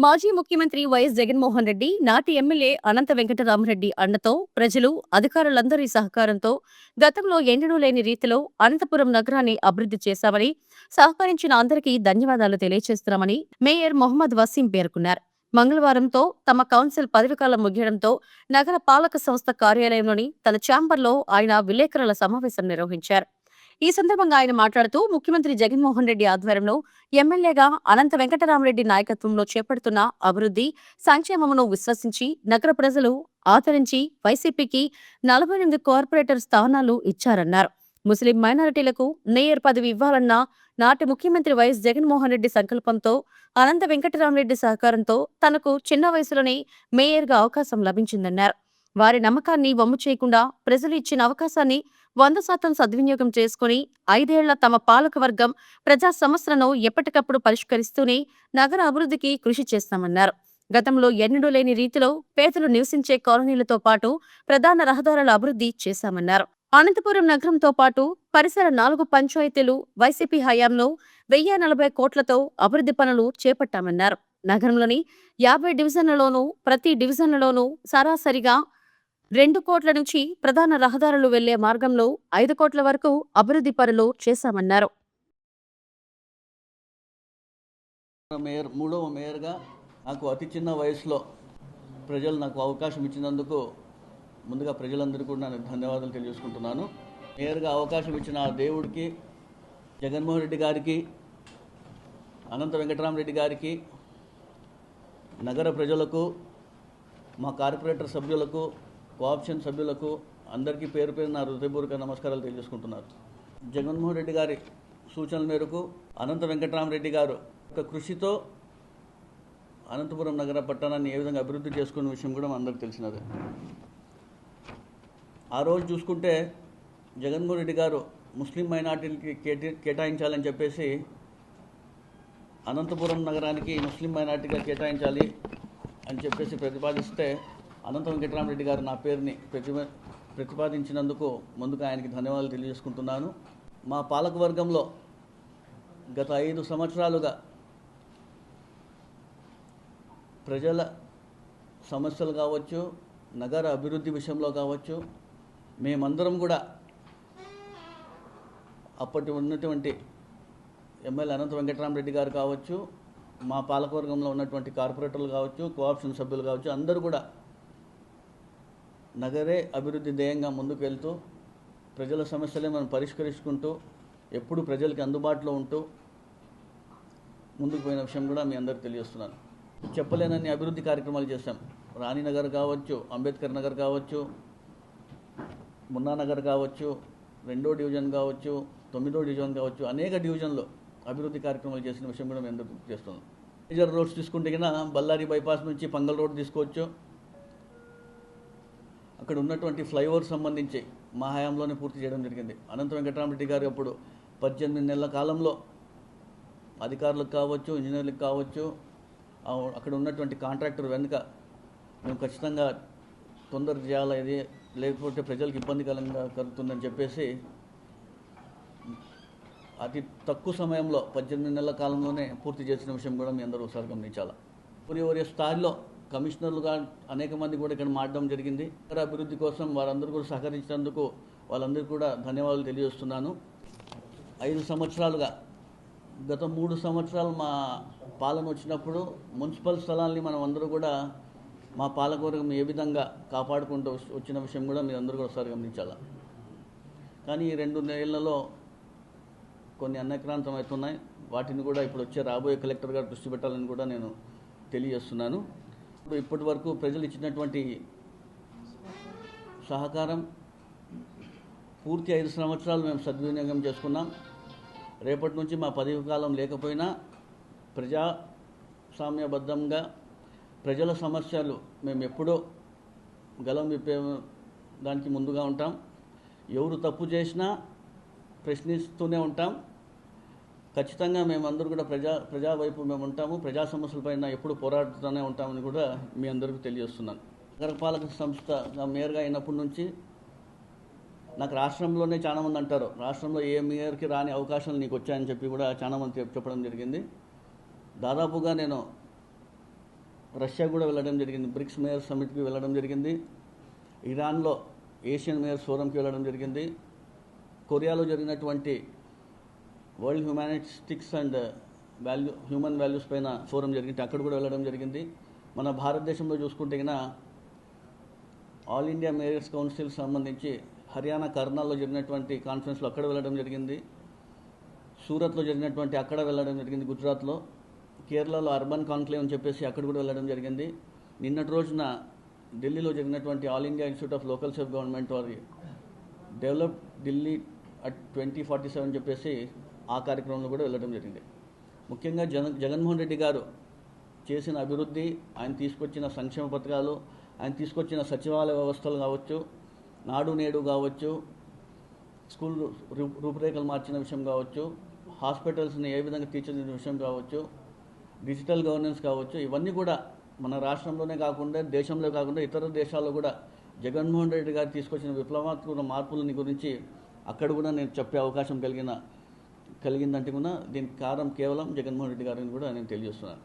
మాజీ ముఖ్యమంత్రి వైఎస్ జగన్మోహన్ రెడ్డి, నాటి ఎమ్మెల్యే అనంత వెంకటరామరెడ్డి అండతో ప్రజలు, అధికారులందరి సహకారంతో గతంలో ఎన్నడూ లేని రీతిలో అనంతపురం నగరాన్ని అభివృద్ధి చేశామని, సహకరించిన అందరికీ ధన్యవాదాలు తెలియజేస్తున్నామని మేయర్ మొహమ్మద్ వసీం పేర్కొన్నారు. మంగళవారంతో తమ కౌన్సిల్ పదవీకాలం ముగియడంతో నగర పాలక సంస్థ కార్యాలయంలోని తన ఛాంబర్లో ఆయన విలేకరుల సమావేశం నిర్వహించారు. ఈ సందర్భంగా ఆయన మాట్లాడుతూ ముఖ్యమంత్రి జగన్మోహన్ రెడ్డి ఆధ్వర్యంలో ఎమ్మెల్యేగా అనంత వెంకటరామరెడ్డి నాయకత్వంలో చేపడుతున్న అభివృద్ధి, సంక్షేమమును విశ్వసించి నగర ప్రజలు ఆదరించి వైసీపీకి 48 కార్పొరేటర్ స్థానాలు ఇచ్చారన్నారు. ముస్లిం మైనారిటీలకు మేయర్ పదవి ఇవ్వాలన్న నాటి ముఖ్యమంత్రి వైఎస్ జగన్మోహన్ రెడ్డి సంకల్పంతో అనంత వెంకటరామరెడ్డి సహకారంతో తనకు చిన్న వయసులోనే మేయర్గా అవకాశం లభించిందన్నారు. వారి నమ్మకాన్ని వమ్ము చేయకుండా ప్రజలు ఇచ్చిన అవకాశాన్ని 100% సద్వినియోగం చేసుకుని 5 ఏళ్ల తమ పాలకవర్గం ప్రజా సమస్యలను ఎప్పటికప్పుడు పరిష్కరిస్తూనే నగర అభివృద్ధికి కృషి చేస్తామన్నారు. గతంలో ఎన్నడూ లేని రీతిలో పేదలు నివసించే కాలనీలతో పాటు ప్రధాన రహదారుల అభివృద్ధి చేశామన్నారు. అనంతపురం నగరంతో పాటు పరిసర 4 పంచాయతీలు వైసీపీ హయాంలో 1040 కోట్లతో అభివృద్ధి పనులు చేపట్టామన్నారు. నగరంలోని 50 డివిజన్లలోనూ ప్రతి డివిజన్లలోనూ సరాసరిగా 2 కోట్ల నుంచి ప్రధాన రహదారులు వెళ్లే మార్గంలో 5 కోట్ల వరకు అభివృద్ధి పనులు చేశామన్నారు. మూడవ మేయర్గా నాకు అతి చిన్న వయసులో ప్రజలు నాకు అవకాశం ఇచ్చినందుకు ముందుగా ప్రజలందరికీ కూడా నేను ధన్యవాదాలు తెలియజేసుకుంటున్నాను. మేయర్గా అవకాశం ఇచ్చిన ఆ దేవుడికి, జగన్మోహన్ రెడ్డి గారికి, అనంత వెంకటరామరెడ్డి గారికి, నగర ప్రజలకు, మా కార్పొరేటర్ సభ్యులకు, కోఆప్షన్ సభ్యులకు అందరికీ పేరు పేరు నా హృదయపూర్వక నమస్కారాలు తెలియజేసుకుంటున్నారు. జగన్మోహన్ రెడ్డి గారి సూచనల మేరకు అనంత వెంకటరామరెడ్డి గారు ఒక కృషితో అనంతపురం నగర పట్టణాన్ని ఏ విధంగా అభివృద్ధి చేసుకున్న విషయం కూడా అందరికీ తెలిసినదే. ఆ రోజు చూసుకుంటే జగన్మోహన్ రెడ్డి గారు ముస్లిం మైనార్టీలకి కేటాయించాలని చెప్పేసి అనంతపురం నగరానికి ముస్లిం మైనార్టీగా కేటాయించాలి అని చెప్పేసి ప్రతిపాదిస్తే అనంత వెంకటరామరెడ్డి గారు నా పేరుని ప్రతిపాదించినందుకు ముందుగా ఆయనకి ధన్యవాదాలు తెలియజేసుకుంటున్నాను. మా పాలకవర్గంలో గత 5 సంవత్సరాలుగా ప్రజల సమస్యలు కావచ్చు, నగర అభివృద్ధి విషయంలో కావచ్చు, మేమందరం కూడా అప్పటి ఉన్నటువంటి ఎమ్మెల్యే అనంత వెంకటరామరెడ్డి గారు కావచ్చు, మా పాలకవర్గంలో ఉన్నటువంటి కార్పొరేటర్లు కావచ్చు, కోఆప్షన్ సభ్యులు కావచ్చు, అందరూ కూడా నగరే అభివృద్ధి ధ్యేయంగా ముందుకు వెళ్తూ ప్రజల సమస్యలే మనం పరిష్కరించుకుంటూ ఎప్పుడు ప్రజలకి అందుబాటులో ఉంటూ ముందుకు పోయిన విషయం కూడా మీ అందరికీ తెలియజేస్తున్నాను. చెప్పలేనన్ని అభివృద్ధి కార్యక్రమాలు చేశాం. రాణినగర్ కావచ్చు, అంబేద్కర్ నగర్ కావచ్చు, మున్నానగర్ కావచ్చు, 2వ డివిజన్ కావచ్చు, 9వ డివిజన్ కావచ్చు, అనేక డివిజన్లో అభివృద్ధి కార్యక్రమాలు చేసిన విషయం కూడా మేము అందరూ చేస్తున్నాం. మేజర్ రోడ్స్ తీసుకుంటే కన్నా బళ్ళారి బైపాస్ నుంచి పంగల్ రోడ్ తీసుకోవచ్చు. అక్కడ ఉన్నటువంటి ఫ్లైఓవర్ సంబంధించి మా హయాంలోనే పూర్తి చేయడం జరిగింది. అనంత వెంకటరామరెడ్డి గారు అప్పుడు 18 నెలల కాలంలో అధికారులకు కావచ్చు, ఇంజనీర్లకు కావచ్చు, అక్కడ ఉన్నటువంటి కాంట్రాక్టర్ వెనుక మేము ఖచ్చితంగా తొందర చేయాలి, ఇది లేకపోతే ప్రజలకు ఇబ్బందికరంగా కలుగుతుందని చెప్పేసి అతి తక్కువ సమయంలో 18 నెలల కాలంలోనే పూర్తి చేసిన విషయం కూడా మీ అందరూ ఒకసారి గమనించాలి. ఎవరి స్థాయిలో కమిషనర్లుగా అనేక మంది కూడా ఇక్కడ మాట్లాడడం జరిగింది. నగర అభివృద్ధి కోసం వారందరూ కూడా సహకరించినందుకు వాళ్ళందరికీ కూడా ధన్యవాదాలు తెలియజేస్తున్నాను. 5 సంవత్సరాలుగా గత 3 సంవత్సరాలు మా పాలన వచ్చినప్పుడు మున్సిపల్ స్థలాల్ని మనం అందరూ కూడా మా పాలకవర్గం ఏ విధంగా కాపాడుకుంటూ వచ్చిన విషయం కూడా మీరు అందరూ కూడా ఒకసారి గమనించాలి. కానీ ఈ 2 నెలలలో కొన్ని అన్యాక్రాంతం అవుతున్నాయి. వాటిని కూడా ఇప్పుడు వచ్చే రాబోయే కలెక్టర్ గారు దృష్టి పెట్టాలని కూడా నేను తెలియజేస్తున్నాను. ఇప్పటి వరకు ప్రజలు ఇచ్చినటువంటి సహకారం పూర్తి 5 సంవత్సరాలు మేము సద్వినియోగం చేసుకున్నాం. రేపటి నుంచి మా పదవి కాలం లేకపోయినా ప్రజాస్వామ్యబద్ధంగా ప్రజల సమస్యలు మేము ఎప్పుడూ గలం విప్పే దానికి ముందుగా ఉంటాం. ఎవరు తప్పు చేసినా ప్రశ్నిస్తూనే ఉంటాం. ఖచ్చితంగా మేమందరూ కూడా ప్రజా వైపు మేము ఉంటాము. ప్రజా సమస్యలపైన ఎప్పుడు పోరాడుతూనే ఉంటామని కూడా మీ అందరికీ తెలియజేస్తున్నాను. నగరపాలక సంస్థ మేయర్గా అయినప్పటి నుంచి నాకు రాష్ట్రంలోనే చాలామంది అంటారు, రాష్ట్రంలో ఏ మేయర్కి రాని అవకాశాలు నీకు వచ్చాయని చెప్పి కూడా చాలామంది చెప్పడం జరిగింది. దాదాపుగా నేను రష్యా కూడా వెళ్ళడం జరిగింది, బ్రిక్స్ మేయర్స్ సమిట్కి వెళ్ళడం జరిగింది, ఇరాన్లో ఏషియన్ మేయర్స్ ఫోరంకి వెళ్ళడం జరిగింది, కొరియాలో జరిగినటువంటి వరల్డ్ హ్యూమానిస్టిక్స్ అండ్ హ్యూమన్ వాల్యూస్ పైన ఫోరం జరిగింది, అక్కడ కూడా వెళ్ళడం జరిగింది. మన భారతదేశంలో చూసుకుంటే కన్నా ఆల్ ఇండియా మేయర్స్ కౌన్సిల్ సంబంధించి హర్యానా కర్నాల్లో జరిగినటువంటి కాన్ఫరెన్స్లో అక్కడ వెళ్ళడం జరిగింది, సూరత్లో జరిగినటువంటి అక్కడ వెళ్ళడం జరిగింది, గుజరాత్లో, కేరళలో అర్బన్ కాన్క్లేవ్ అని చెప్పేసి అక్కడ కూడా వెళ్ళడం జరిగింది. నిన్నటి రోజున ఢిల్లీలో జరిగినటువంటి all India institute of local self government వారి డెవలప్ ఢిల్లీ అట్ 2047 చెప్పేసి ఆ కార్యక్రమంలో కూడా వెళ్ళడం జరిగింది. ముఖ్యంగా జగన్మోహన్ రెడ్డి గారు చేసిన అభివృద్ధి, ఆయన తీసుకొచ్చిన సంక్షేమ పథకాలు, ఆయన తీసుకొచ్చిన సచివాలయ వ్యవస్థలు కావచ్చు, నాడు నేడు కావచ్చు, స్కూల్ రూపురేఖలు మార్చిన విషయం కావచ్చు, హాస్పిటల్స్ని ఏ విధంగా తీర్చిదిద్దిన విషయం కావచ్చు, డిజిటల్ గవర్నెన్స్ కావచ్చు, ఇవన్నీ కూడా మన రాష్ట్రంలోనే కాకుండా దేశంలో కాకుండా ఇతర దేశాల్లో కూడా జగన్మోహన్ రెడ్డి గారు తీసుకొచ్చిన విప్లవాత్మక మార్పులని గురించి అక్కడ కూడా నేను చెప్పే అవకాశం కలిగిందంటే కూడా దీనికి కారణం కేవలం జగన్మోహన్ రెడ్డి గారిని కూడా నేను తెలియజేస్తున్నాను.